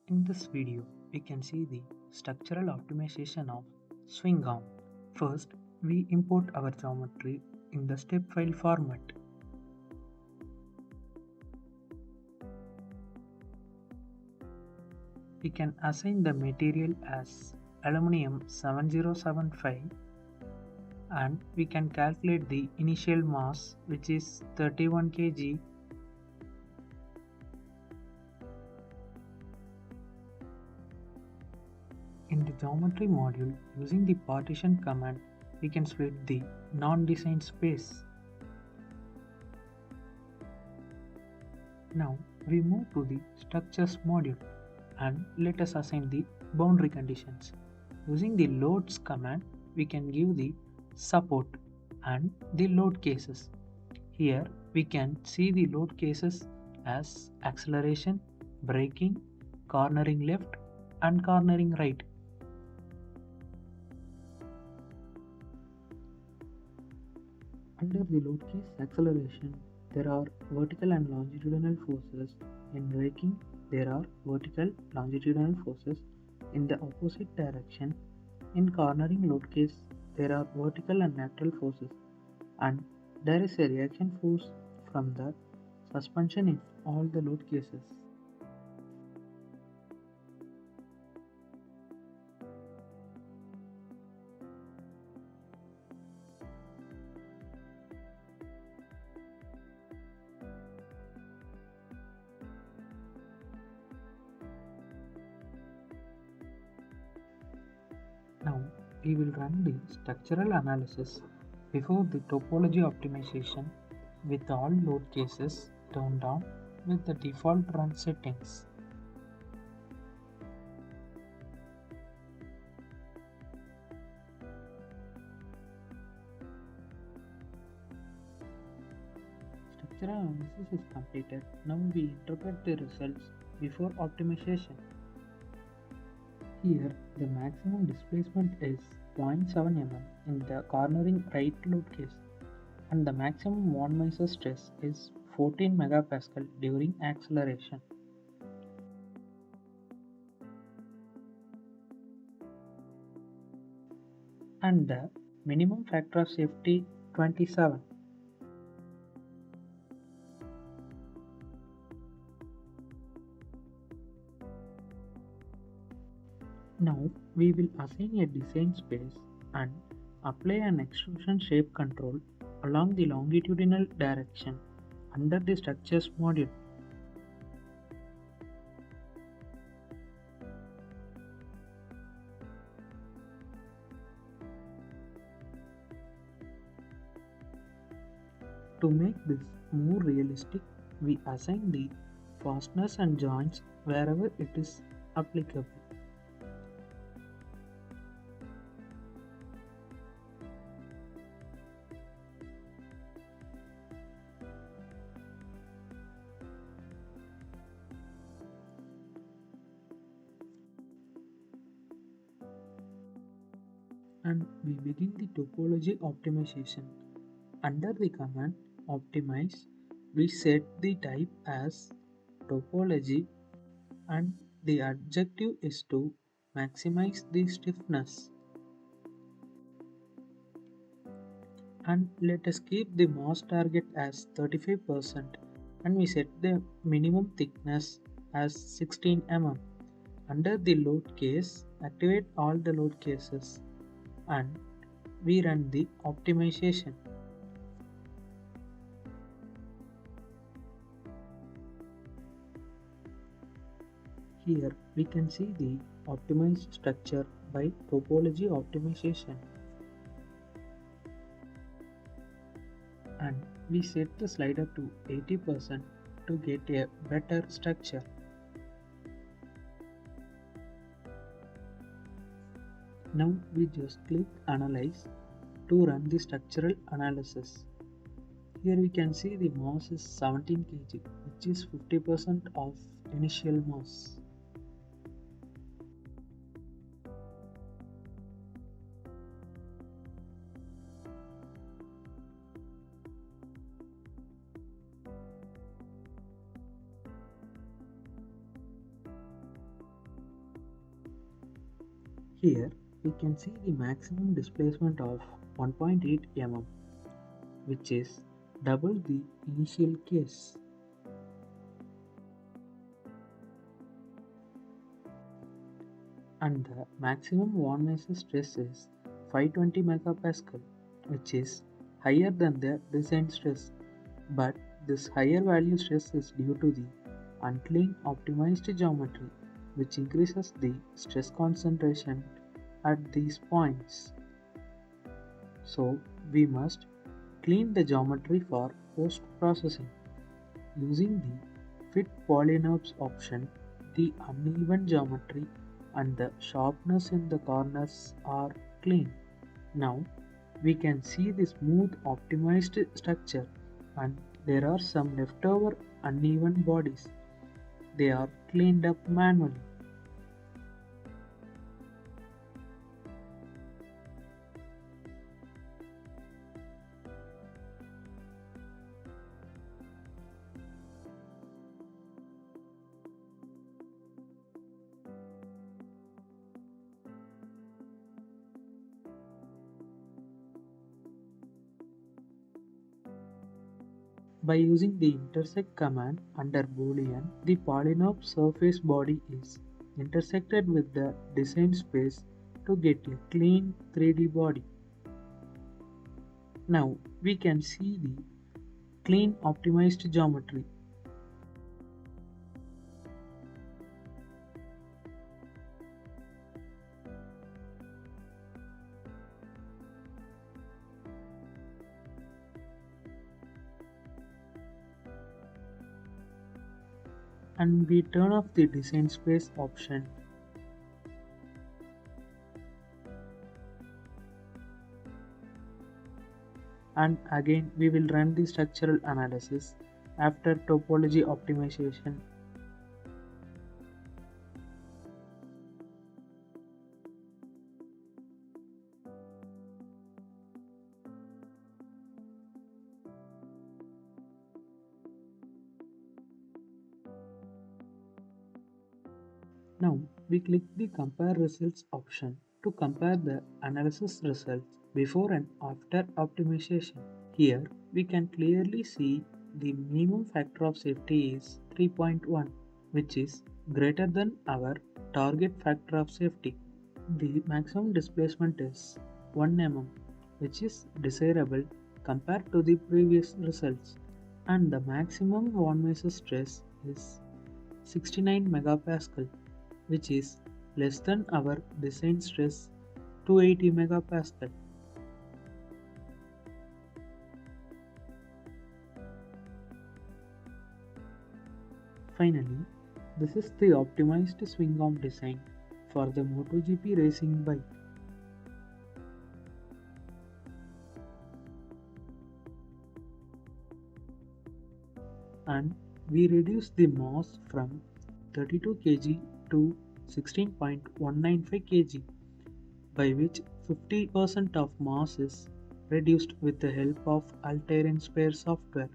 In this video, we can see the structural optimization of Swingarm. First, we import our geometry in the step file format. We can assign the material as aluminum 7075 and we can calculate the initial mass, which is 31 kg. In the geometry module, using the partition command, we can split the non-designed space. Now we move to the structures module and let us assign the boundary conditions. Using the loads command, we can give the support and the load cases. Here we can see the load cases as acceleration, braking, cornering left and cornering right. Under the load case acceleration, there are vertical and longitudinal forces. In braking, there are vertical longitudinal forces in the opposite direction. In cornering load case, there are vertical and lateral forces, and there is a reaction force from the suspension in all the load cases. Now we will run the structural analysis before the topology optimization with all load cases turned on with the default run settings. Structural analysis is completed. Now we interpret the results before optimization. Here, the maximum displacement is 0.7 mm in the cornering right load case, and the maximum von Mises stress is 14 MPa during acceleration. And the minimum factor of safety 27. Now we will assign a design space and apply an extrusion shape control along the longitudinal direction under the structures module. To make this more realistic, we assign the fasteners and joints wherever it is applicable. And we begin the topology optimization. Under the command optimize, we set the type as topology and the objective is to maximize the stiffness. And let us keep the mass target as 35% and we set the minimum thickness as 16 mm. Under the load case, activate all the load cases and we run the optimization. Here we can see the optimized structure by topology optimization. And we set the slider to 80% to get a better structure. Now we just click Analyze to run the structural analysis. Here we can see the mass is 17 kg, which is 50% of initial mass. Here we can see the maximum displacement of 1.8 mm, which is double the initial case. And the maximum von Mises stress is 520 megapascal, which is higher than the design stress. But this higher value stress is due to the unclean optimized geometry, which increases the stress concentration at these points. So we must clean the geometry for post-processing. Using the Fit Polynodes option, the uneven geometry and the sharpness in the corners are clean. Now we can see the smooth optimized structure, and there are some leftover uneven bodies. They are cleaned up manually. By using the intersect command under Boolean, the polynomial surface body is intersected with the design space to get a clean 3D body. Now we can see the clean optimized geometry. And we turn off the design space option. And again we will run the structural analysis after topology optimization. Now we click the compare results option to compare the analysis results before and after optimization. Here we can clearly see the minimum factor of safety is 3.1, which is greater than our target factor of safety. The maximum displacement is 1 mm, which is desirable compared to the previous results, and the maximum von Mises stress is 69 megapascal, which is less than our design stress 280 megapascal. Finally, this is the optimized swingarm design for the MotoGP racing bike. And we reduce the mass from 32 kg to 16.195 kg, by which 50% of mass is reduced with the help of Altair Inspire software.